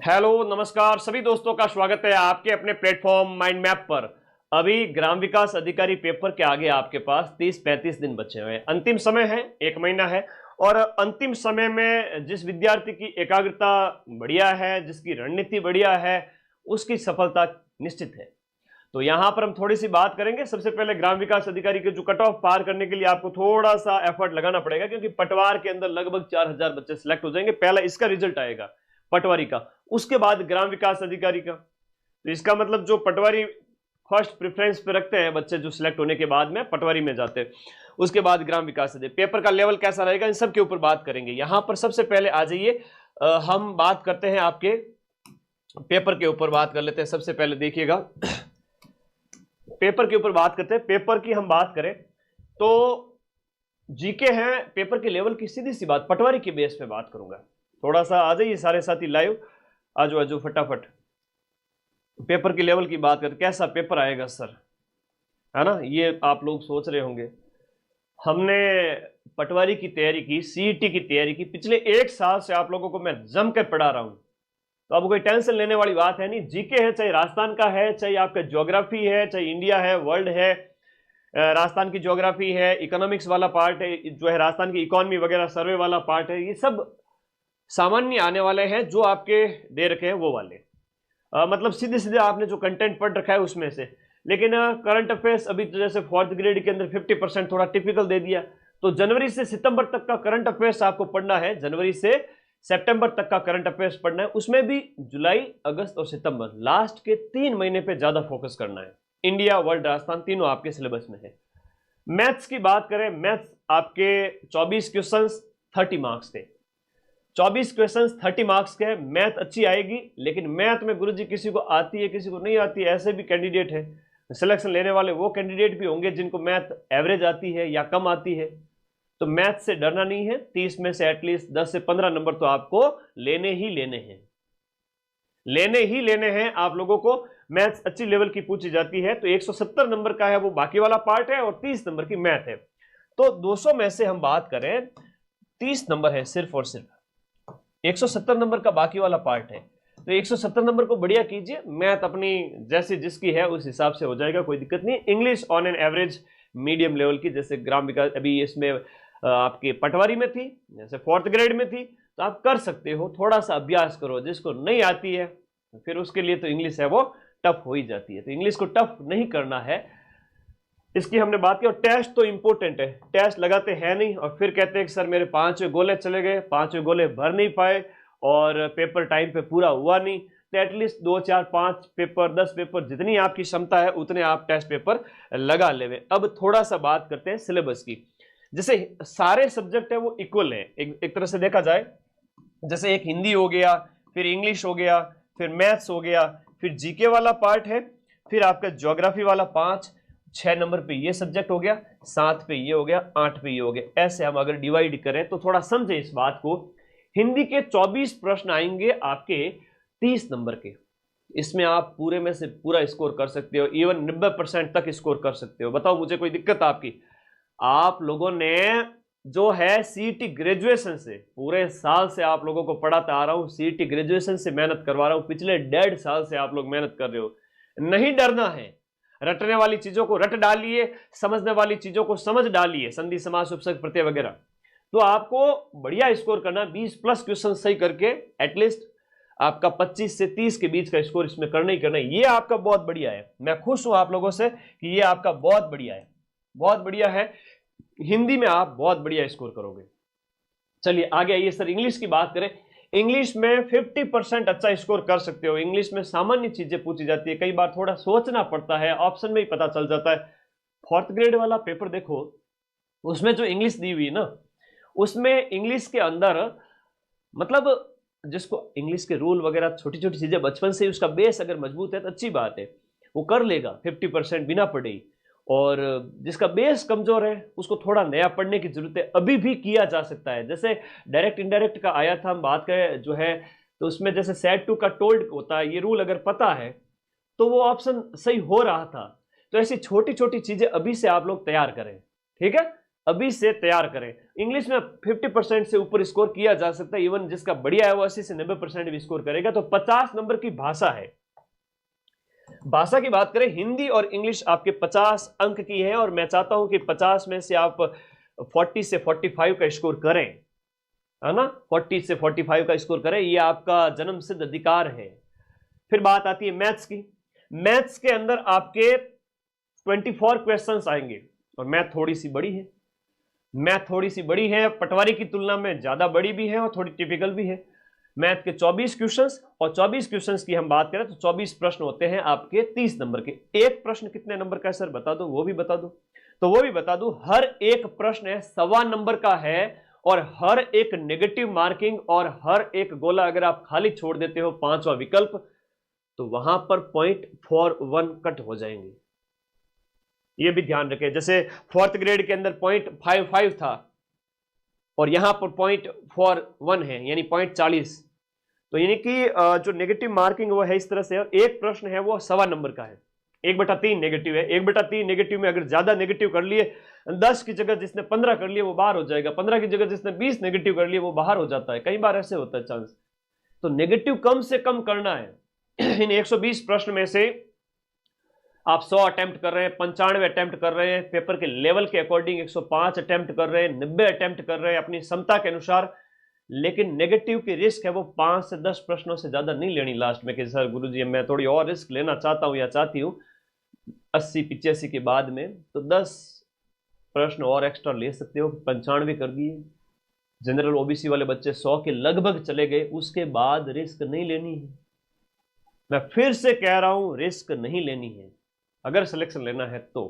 Hello नमस्कार सभी दोस्तों का स्वागत है आपके अपने प्लेटफॉर्म माइंड मैप पर। अभी ग्राम विकास अधिकारी पेपर के आगे आपके पास 30-35 दिन बचे हुए हैं। अंतिम समय है, 1 महीना है। और अंतिम समय में जिस विद्यार्थी की एकाग्रता बढ़िया है, जिसकी रणनीति बढ़िया है, उसकी सफलता निश्चित है। तो यहां पर हम थोड़ी सी बात करेंगे। सबसे पहले ग्राम विकास अधिकारी के जो कट ऑफ पार करने के लिए आपको थोड़ा सा एफर्ट लगाना पड़ेगा, क्योंकि पटवार के अंदर लगभग 4000 बच्चे सिलेक्ट हो जाएंगे। पहला इसका रिजल्ट आएगा पटवारी का, उसके बाद ग्राम विकास अधिकारी का। तो इसका मतलब जो पटवारी फर्स्ट प्रेफरेंस पे रखते हैं बच्चे, जो सिलेक्ट होने के बाद में पटवारी में जाते हैं, उसके बाद ग्राम विकास अधिकारी। पेपर का लेवल कैसा रहेगा, इन सब के ऊपर बात करेंगे। यहां पर सबसे पहले आ जाइए, हम बात करते हैं आपके पेपर के ऊपर बात कर लेते हैं। सबसे पहले देखिएगा, पेपर के ऊपर बात करते हैं। पेपर की हम बात करें तो जीके है पेपर के लेवल की, सीधी सी बात पटवारी के बेस पे बात करूंगा। थोड़ा सा आ जाइए सारे साथी लाइव, आजो आजो फटाफट। पेपर के लेवल की बात करते, कैसा पेपर आएगा सर, है ना, ये आप लोग सोच रहे होंगे। हमने पटवारी की तैयारी की, सीईटी की तैयारी की, पिछले 1 साल से आप लोगों को मैं जम कर पढ़ा रहा हूं। तो अब कोई टेंशन लेने वाली बात है नहीं। जीके है, चाहे राजस्थान का है, चाहे आपका ज्योग्राफी है, चाहे इंडिया है, वर्ल्ड है, राजस्थान की ज्योग्राफी है, इकोनॉमिक्स वाला पार्ट है, जो है राजस्थान की इकोनॉमी वगैरह सर्वे वाला पार्ट है, ये सब सामान्य आने वाले हैं जो आपके दे रखे हैं वो वाले। मतलब सीधे सीधे आपने जो कंटेंट पढ़ रखा है उसमें से। लेकिन करंट अफेयर्स अभी तो जैसे 4th ग्रेड के अंदर 50% थोड़ा टिपिकल दे दिया। तो जनवरी से सितंबर तक का करंट अफेयर्स आपको पढ़ना है, जनवरी से सितंबर तक का करंट अफेयर्स पढ़ना है। उसमें भी जुलाई, अगस्त और सितंबर, लास्ट के 3 महीने पे ज्यादा फोकस करना है। इंडिया, वर्ल्ड, राजस्थान तीनों आपके सिलेबस में है। मैथ्स की बात करें, मैथ्स आपके 24 क्वेश्चन 30 मार्क्स थे। 24 क्वेश्चंस 30 मार्क्स के। मैथ अच्छी आएगी, लेकिन मैथ में गुरुजी किसी को आती है किसी को नहीं आती है, ऐसे भी कैंडिडेट है। सिलेक्शन लेने वाले वो कैंडिडेट भी होंगे जिनको मैथ एवरेज आती है या कम आती है। तो मैथ से डरना नहीं है। 30 में से एटलीस्ट 10 से 15 नंबर तो आपको लेने ही लेने हैं, लेने ही लेने हैं आप लोगों को। मैथ्स अच्छी लेवल की पूछी जाती है, तो 170 नंबर का है वो बाकी वाला पार्ट है, और 30 नंबर की मैथ है। तो 200 में से हम बात करें, 30 नंबर है सिर्फ और सिर्फ, 170 नंबर का बाकी वाला पार्ट है। तो 170 नंबर को बढ़िया कीजिए। मैथ अपनी जैसी जिसकी है उस हिसाब से हो जाएगा, कोई दिक्कत नहीं। English on an average medium level की, जैसे ग्राम विकास अभी इसमें आपके पटवारी में थी, जैसे 4th ग्रेड में थी, तो आप कर सकते हो। थोड़ा सा अभ्यास करो, जिसको नहीं आती है फिर उसके लिए तो इंग्लिश है वो टफ हो ही जाती है। तो इंग्लिश को टफ नहीं करना है, इसकी हमने बात की। और टेस्ट तो इंपॉर्टेंट है, टेस्ट लगाते हैं नहीं और फिर कहते हैं कि सर मेरे 5वें गोले चले गए, 5वें गोले भर नहीं पाए और पेपर टाइम पे पूरा हुआ नहीं। तो एटलीस्ट 2, 4, 5 पेपर, 10 पेपर, जितनी आपकी क्षमता है उतने आप टेस्ट पेपर लगा लेवे। अब थोड़ा सा बात करते हैं सिलेबस की। जैसे सारे सब्जेक्ट है वो इक्वल है, एक तरह से देखा जाए। जैसे एक हिंदी हो गया, फिर इंग्लिश हो गया, फिर मैथ्स हो गया, फिर जीके वाला पार्ट है, फिर आपका ज्योग्राफी वाला 5-6 नंबर पे ये सब्जेक्ट हो गया, 7 पे ये हो गया, 8 पे ये हो गया। ऐसे हम अगर डिवाइड करें तो थोड़ा समझे इस बात को। हिंदी के 24 प्रश्न आएंगे आपके 30 नंबर के। इसमें आप पूरे में से पूरा स्कोर कर सकते हो, इवन 90% तक स्कोर कर सकते हो। बताओ मुझे कोई दिक्कत आपकी? आप लोगों ने जो है सीईटी ग्रेजुएशन से, पूरे साल से आप लोगों को पढ़ाता आ रहा हूं, सीईटी ग्रेजुएशन से मेहनत करवा रहा हूं, पिछले 1.5 साल से आप लोग मेहनत कर रहे हो। नहीं डरना है, रटने वाली चीजों को रट डालिए, समझने वाली चीजों को समझ डालिए, संधि समास उपसर्ग प्रत्यय वगैरह। तो आपको बढ़िया स्कोर करना, 20+ क्वेश्चन सही करके एटलीस्ट आपका 25 से 30 के बीच का स्कोर इसमें करना ही करना है। ये आपका बहुत बढ़िया है, मैं खुश हूं आप लोगों से कि ये आपका बहुत बढ़िया है, बहुत बढ़िया है। हिंदी में आप बहुत बढ़िया स्कोर करोगे। चलिए आगे आइए सर, इंग्लिश की बात करें। इंग्लिश में 50% अच्छा स्कोर कर सकते हो। इंग्लिश में सामान्य चीजें पूछी जाती है, कई बार थोड़ा सोचना पड़ता है, ऑप्शन में ही पता चल जाता है। 4th ग्रेड वाला पेपर देखो, उसमें जो इंग्लिश दी हुई ना, उसमें इंग्लिश के अंदर मतलब जिसको इंग्लिश के रूल वगैरह छोटी छोटी चीजें बचपन से ही उसका बेस अगर मजबूत है तो अच्छी बात है, वो कर लेगा 50% बिना पढ़े ही। और जिसका बेस कमजोर है उसको थोड़ा नया पढ़ने की जरूरत है, अभी भी किया जा सकता है। जैसे डायरेक्ट इनडायरेक्ट का आया था, हम बात करें जो है, तो उसमें जैसे सेट टू का टोल्ड होता है, ये रूल अगर पता है तो वो ऑप्शन सही हो रहा था। तो ऐसी छोटी छोटी चीजें अभी से आप लोग तैयार करें, ठीक है। अभी से तैयार करें। इंग्लिश में 50% से ऊपर स्कोर किया जा सकता है, इवन जिसका बढ़िया है वो 80 से 90% भी स्कोर करेगा। तो 50 नंबर की भाषा है। भाषा की बात करें, हिंदी और इंग्लिश आपके 50 अंक की है, और मैं चाहता हूं कि 50 में से आप 40 से 45 का स्कोर करें, है ना। 40 से 45 का स्कोर करें, ये आपका जन्मसिद्ध अधिकार है। फिर बात आती है मैथ्स की। मैथ्स के अंदर आपके 24 क्वेश्चंस आएंगे, और मैथ थोड़ी सी बड़ी है। मैथ थोड़ी सी बड़ी है, पटवारी की तुलना में ज्यादा बड़ी भी है और थोड़ी टिपिकल भी है। मैथ के 24 क्वेश्चंस, और 24 क्वेश्चंस की हम बात करें तो 24 प्रश्न होते हैं आपके 30 नंबर के। एक प्रश्न कितने नंबर का है सर बता दो, वो भी बता दो। तो वो भी बता दो, हर एक प्रश्न है 1.25 नंबर का है, और हर एक नेगेटिव मार्किंग और हर एक गोला अगर आप खाली छोड़ देते हो, 5वां विकल्प, तो वहां पर 0.41 कट हो जाएंगे। ये भी ध्यान रखें। जैसे 4th ग्रेड के अंदर 0.55 था, और यहां पर 0.41 है, यानी 0.40। तो यानी कि जो नेगेटिव मार्किंग वो है इस तरह से, एक प्रश्न है वो 1.25 नंबर का है। 1/3 नेगेटिव है। 1/3 नेगेटिव में अगर ज्यादा नेगेटिव कर लिए, 10 की जगह जिसने 15 कर लिए वो बाहर हो जाएगा, 15 की जगह जिसने 20 नेगेटिव कर लिए वो बाहर हो जाता है। कई बार ऐसे होता है चांस। तो नेगेटिव कम से कम करना है। इन 120 प्रश्न में से आप 100 अटेम्प्ट कर रहे हैं, 95 अटेम्प्ट कर रहे हैं, पेपर के लेवल के अकॉर्डिंग 105 अटेम्प्ट कर रहे हैं, 90 अटेम्प्ट कर रहे हैं अपनी क्षमता के अनुसार। लेकिन नेगेटिव की रिस्क है वो 5 से 10 प्रश्नों से ज्यादा नहीं लेनी लास्ट में कि सर गुरुजी मैं थोड़ी और रिस्क लेना चाहता हूं या चाहती हूं 80-85 के बाद में, तो 10 प्रश्न और एक्स्ट्रा ले सकते हो। 95 कर दिए, जनरल ओबीसी वाले बच्चे 100 के लगभग चले गए, उसके बाद रिस्क नहीं लेनी है। मैं फिर से कह रहा हूं, रिस्क नहीं लेनी है अगर सिलेक्शन लेना है तो।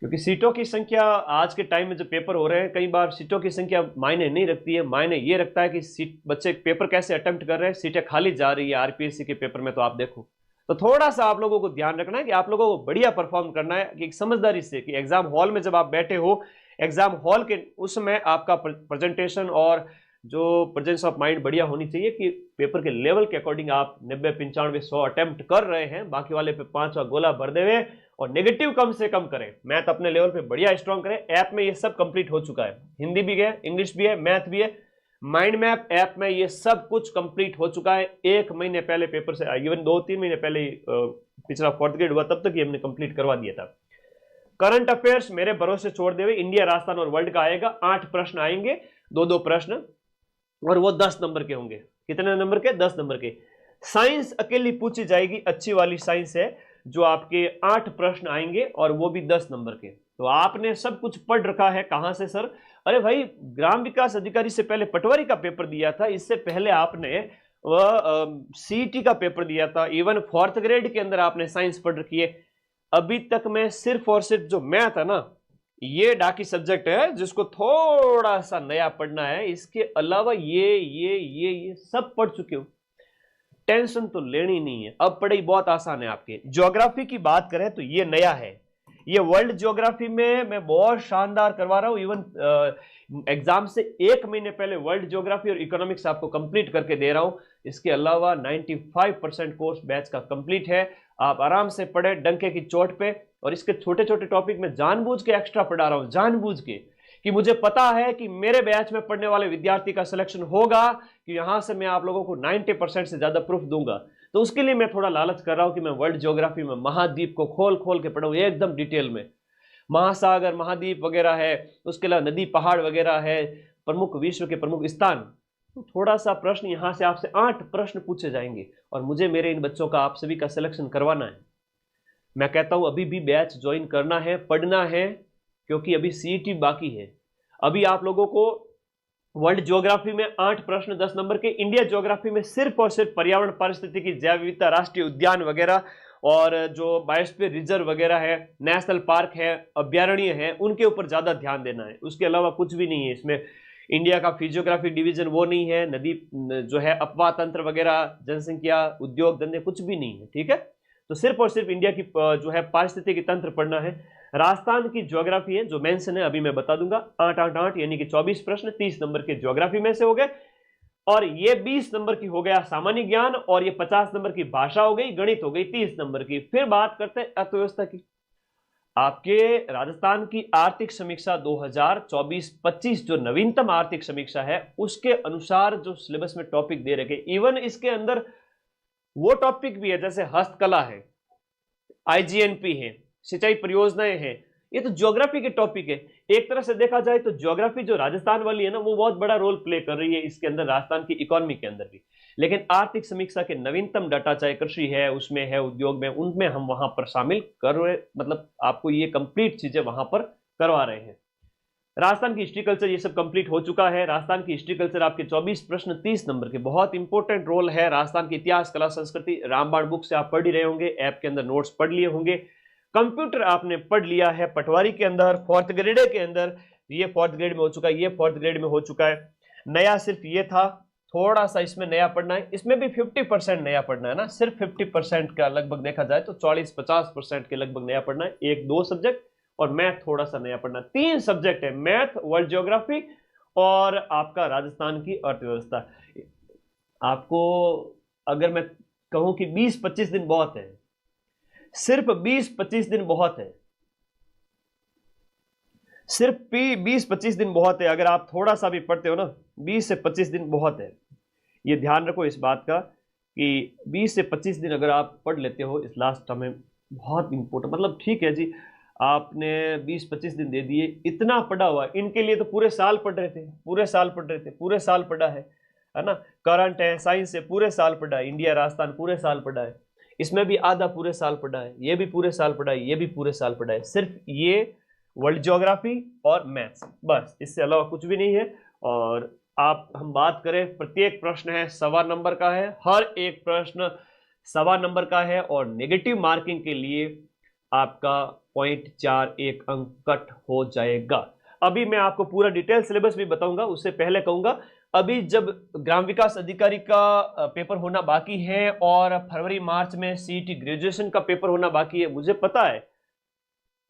क्योंकि सीटों की संख्या आज के टाइम में जो पेपर हो रहे हैं, कई बार सीटों की संख्या मायने नहीं रखती है। मायने ये रखता है कि सीट बच्चे पेपर कैसे अटेम्प्ट कर रहे हैं, सीटें खाली जा रही है आरपीएससी के पेपर में। तो आप देखो, तो थोड़ा सा आप लोगों को ध्यान रखना है कि आप लोगों को बढ़िया परफॉर्म करना है, कि एक समझदारी से, कि एग्जाम हॉल में जब आप बैठे हो, एग्जाम हॉल के उसमें आपका प्रेजेंटेशन और जो प्रेजेंस ऑफ माइंड बढ़िया होनी चाहिए, कि पेपर के लेवल के अकॉर्डिंग आप 90, 95, 100 अटेम्प्ट कर रहे हैं, बाकी वाले पे 5वां गोला भर देवे, और नेगेटिव कम से कम करें। मैथ अपने लेवल पे बढ़िया स्ट्रॉन्ग करें। ऐप में ये सब कंप्लीट हो चुका है, हिंदी भी है, इंग्लिश भी है, मैथ भी है। माइंड मैप ऐप में ये सब कुछ कंप्लीट हो चुका है। 1 महीने पहले पेपर से, इवन 2-3 महीने पहले पिछला 4th ग्रेड हुआ, तब तक ये हमने कंप्लीट करवा दिया था। करंट अफेयर्स मेरे भरोसे छोड़ देवे, इंडिया, राजस्थान और वर्ल्ड का आएगा। 8 प्रश्न आएंगे, 2-2 प्रश्न, और वो 10 नंबर के होंगे। कितने नंबर के? 10 नंबर के। साइंस अकेली पूछी जाएगी, अच्छी वाली साइंस है, जो आपके 8 प्रश्न आएंगे, और वो भी 10 नंबर के। तो आपने सब कुछ पढ़ रखा है। कहां से सर? अरे भाई, ग्राम विकास अधिकारी से पहले पटवारी का पेपर दिया था, इससे पहले आपने सीईटी का पेपर दिया था, इवन 4th ग्रेड के अंदर आपने साइंस पढ़ रखी है। अभी तक मैं सिर्फ और सिर्फ जो मैथ है ना, ये डाकी सब्जेक्ट है जिसको थोड़ा सा नया पढ़ना है। इसके अलावा ये सब पढ़ चुके हो, टेंशन तो लेनी नहीं है। अब पढ़ाई बहुत आसान है आपके। ज्योग्राफी की बात करें तो ये नया है, ये वर्ल्ड ज्योग्राफी में मैं बहुत शानदार करवा रहा हूं। इवन एग्जाम से 1 महीने पहले वर्ल्ड ज्योग्राफी और इकोनॉमिक्स आपको कंप्लीट करके दे रहा हूं। इसके अलावा 95% कोर्स बैच का कंप्लीट है। आप आराम से पढ़े डंके की चोट पे, और इसके छोटे छोटे टॉपिक में जानबूझ के एक्स्ट्रा पढ़ा रहा हूं, जानबूझ के, कि मुझे पता है कि मेरे बैच में पढ़ने वाले विद्यार्थी का सिलेक्शन होगा, कि यहां से मैं आप लोगों को 90% से ज्यादा प्रूफ दूंगा। तो उसके लिए मैं थोड़ा लालच कर रहा हूं कि मैं वर्ल्ड ज्योग्राफी में महाद्वीप को खोल खोल के पढ़ाऊं एकदम डिटेल में। महासागर, महाद्वीप वगैरह है, उसके अलावा नदी, पहाड़ वगैरह है, प्रमुख विश्व के प्रमुख स्थान। तो थोड़ा सा प्रश्न यहां से आपसे 8 प्रश्न पूछे जाएंगे, और मुझे मेरे इन बच्चों का, आप सभी का सिलेक्शन करवाना है। मैं कहता हूं अभी भी बैच ज्वाइन करना है, पढ़ना है, क्योंकि अभी सीईटी बाकी है। अभी आप लोगों को वर्ल्ड ज्योग्राफी में 8 प्रश्न 10 नंबर के, इंडिया ज्योग्राफी में सिर्फ और सिर्फ पर्यावरण, पारिस्थितिकी, जैव विविधता, राष्ट्रीय उद्यान वगैरह, और जो बायोस्फीयर रिजर्व वगैरह है, नेशनल पार्क है, अभ्यारण्य है, उनके ऊपर ज्यादा ध्यान देना है। उसके अलावा कुछ भी नहीं है इसमें। इंडिया का फिजियोग्राफी डिवीजन वो नहीं है, नदी जो है, अपवाह तंत्र वगैरह, जनसंख्या, उद्योग धंधे, कुछ भी नहीं है। ठीक है, तो सिर्फ और सिर्फ इंडिया की जो है पारिस्थितिकी तंत्र पढ़ना है। राजस्थान की ज्योग्राफी है जो मेंशन है, अभी मैं बता दूंगा। 8-8-8 यानी कि 24 प्रश्न 30 नंबर के ज्योग्राफी में से हो गए, और ये 20 नंबर की हो गया सामान्य ज्ञान, और ये 50 नंबर की भाषा हो गई, गणित हो गई 30 नंबर की। फिर बात करते हैं अर्थव्यवस्था की। आपके राजस्थान की आर्थिक समीक्षा 2024-25 जो नवीनतम आर्थिक समीक्षा है उसके अनुसार जो सिलेबस में टॉपिक दे रखे, इवन इसके अंदर वो टॉपिक भी है जैसे हस्तकला है, आईजीएनपी है, सिंचाई परियोजनाएं हैं, ये तो ज्योग्राफी के टॉपिक है। एक तरह से देखा जाए तो ज्योग्राफी जो राजस्थान वाली है ना, वो बहुत बड़ा रोल प्ले कर रही है इसके अंदर, राजस्थान की इकोनॉमी के अंदर भी। लेकिन आर्थिक समीक्षा के नवीनतम डाटा, चाहे कृषि है, उसमें है, उद्योग में, उनमें हम वहां पर शामिल कर रहे, मतलब आपको ये कंप्लीट चीजें वहां पर करवा रहे हैं। राजस्थान की हिस्ट्री कल्चर ये सब कंप्लीट हो चुका है। राजस्थान की हिस्ट्री कल्चर आपके 24 प्रश्न 30 नंबर के, बहुत इंपॉर्टेंट रोल है। राजस्थान की इतिहास, कला, संस्कृति, रामबाण बुक से आप पढ़ ही रहे होंगे, ऐप के अंदर नोट्स पढ़ लिए होंगे, कंप्यूटर आपने पढ़ लिया है पटवारी के अंदर, फोर्थ ग्रेड के अंदर, ये फोर्थ ग्रेड में हो चुका है, ये फोर्थ ग्रेड में हो चुका है। नया सिर्फ ये था, थोड़ा सा इसमें नया पढ़ना है, इसमें भी 50% नया पढ़ना है ना, सिर्फ 50% का लगभग देखा जाए तो 40-50% के लगभग नया पढ़ना है। 1-2 सब्जेक्ट और मैथ थोड़ा सा नया पढ़ना। 3 सब्जेक्ट है, मैथ, वर्ल्ड ज्योग्राफी और आपका राजस्थान की अर्थव्यवस्था। आपको अगर मैं कहूं कि 20-25 दिन बहुत है, सिर्फ 20-25 दिन बहुत है, सिर्फ 20-25 दिन बहुत है। अगर आप थोड़ा सा भी पढ़ते हो ना, 20 से 25 दिन बहुत है। ये ध्यान रखो इस बात का कि 20 से 25 दिन अगर आप पढ़ लेते हो इस लास्ट टर्म में, बहुत इंपॉर्टेंट, मतलब ठीक है जी, आपने 20-25 दिन दे दिए, इतना पढ़ा हुआ, इनके लिए तो पूरे साल पढ़ रहे थे, पूरे साल पढ़ रहे थे, पूरे साल पढ़ा है ना। करंट है, साइंस है, पूरे साल पढ़ा है, इंडिया राजस्थान पूरे साल पढ़ा है, इसमें भी आधा पूरे साल पढ़ा है, ये भी पूरे साल पढ़ा है, ये भी पूरे साल पढ़ा है। सिर्फ ये वर्ल्ड ज्योग्राफी और मैथ्स, बस, इससे अलावा कुछ भी नहीं है। और आप हम बात करें, प्रत्येक प्रश्न है 1.25 नंबर का है, हर एक प्रश्न 1.25 नंबर का है और नेगेटिव मार्किंग के लिए आपका 0.41 अंक कट हो जाएगा। अभी मैं आपको पूरा डिटेल सिलेबस भी बताऊंगा, उससे पहले कहूंगा अभी जब ग्राम विकास अधिकारी का पेपर होना बाकी है और फरवरी मार्च में सीईटी ग्रेजुएशन का पेपर होना बाकी है, मुझे पता है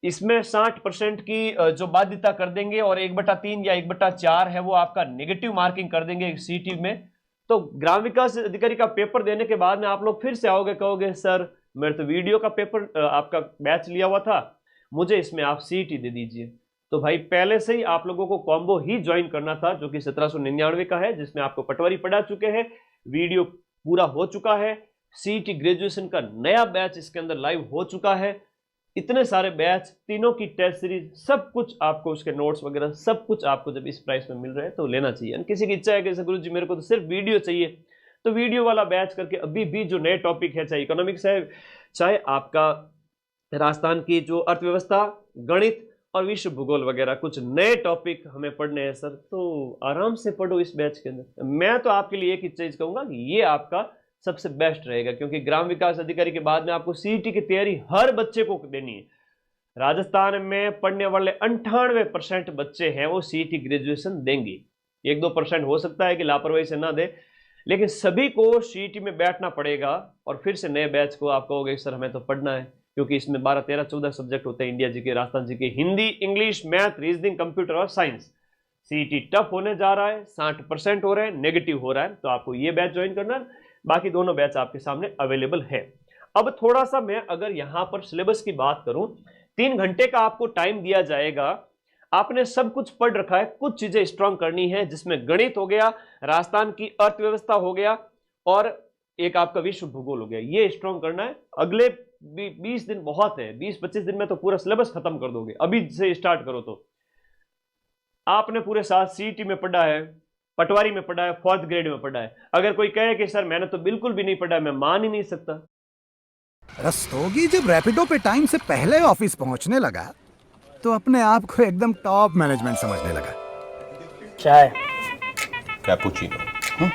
इसमें 60% की जो बाध्यता कर देंगे और 1/3 या 1/4 है वो आपका नेगेटिव मार्किंग कर देंगे सीईटी में। तो ग्राम विकास अधिकारी का पेपर देने के बाद में आप लोग फिर से आओगे, कहोगे सर मेरे तो वीडियो का पेपर आपका बैच लिया हुआ था, मुझे इसमें आप सीईटी दे दीजिए। तो भाई पहले से ही आप लोगों को कॉम्बो ही ज्वाइन करना था जो कि 1799 का है, जिसमें आपको पटवारी पढ़ा चुके हैं, वीडियो पूरा हो चुका है, सीईटी ग्रेजुएशन का नया बैच इसके अंदर लाइव हो चुका है, इतने सारे बैच, तीनों की टेस्ट सीरीज, सब कुछ आपको, उसके नोट्स वगैरह सब कुछ आपको जब इस प्राइस में मिल रहे हैं तो लेना चाहिए। किसी की इच्छा है कि गुरु जी मेरे को तो सिर्फ वीडियो चाहिए, तो वीडियो वाला बैच करके अभी भी जो नए टॉपिक है, चाहे इकोनॉमिक्स है, चाहे आपका राजस्थान की जो अर्थव्यवस्था, गणित और विश्व भूगोल वगैरह, कुछ नए टॉपिक हमें पढ़ने हैं सर, तो आराम से पढ़ो इस बैच के अंदर। मैं तो आपके लिए एक ही चीज कहूंगा कि ये आपका सबसे बेस्ट रहेगा, क्योंकि ग्राम विकास अधिकारी के बाद में आपको सीईटी की तैयारी हर बच्चे को देनी है। राजस्थान में पढ़ने वाले 98% बच्चे हैं वो सीईटी ग्रेजुएशन देंगे। 1-2% हो सकता है कि लापरवाही से ना दे, लेकिन सभी को सीईटी में बैठना पड़ेगा और फिर से नए बैच को आप कहोगे सर हमें तो पढ़ना है, क्योंकि इसमें 12, 13, 14 सब्जेक्ट होते हैं, इंडिया जी के, राजस्थान जी के, Hindi, English, math, reasoning, computer और साइंस। सीईटी टफ होने जा रहा है, 60% हो रहे हैं, नेगेटिव हो रहा है, तो आपको ये बैच ज्वाइन करना है। बाकी दोनों बैच आपके सामने अवेलेबल है। अब थोड़ा सा मैं अगर यहां पर सिलेबस की बात करूं, 3 घंटे का आपको टाइम दिया जाएगा, आपने सब कुछ पढ़ रखा है, कुछ चीजें स्ट्रॉन्ग करनी है, जिसमें गणित हो गया, राजस्थान की अर्थव्यवस्था हो गया और एक आपका विश्व भूगोल हो गया, ये स्ट्रॉन्ग करना है। अगले 20 दिन बहुत है, 20-25 दिन में तो पूरा सिलेबस खत्म कर दोगे, अभी से स्टार्ट करो तो। आपने पूरे साथ सीईटी में पढ़ा है, पटवारी में पढ़ा है, फोर्थ ग्रेड में पढ़ा है। अगर कोई कहे कि सर मैंने तो बिल्कुल भी नहीं पढ़ा है, मैं मान ही नहीं सकता। रस्तोगी जब रैपिडो पे टाइम से पहले ऑफिस पहुंचने लगा तो अपने आप को एकदम टॉप मैनेजमेंट समझने लगा। चाय कैपुचिनो।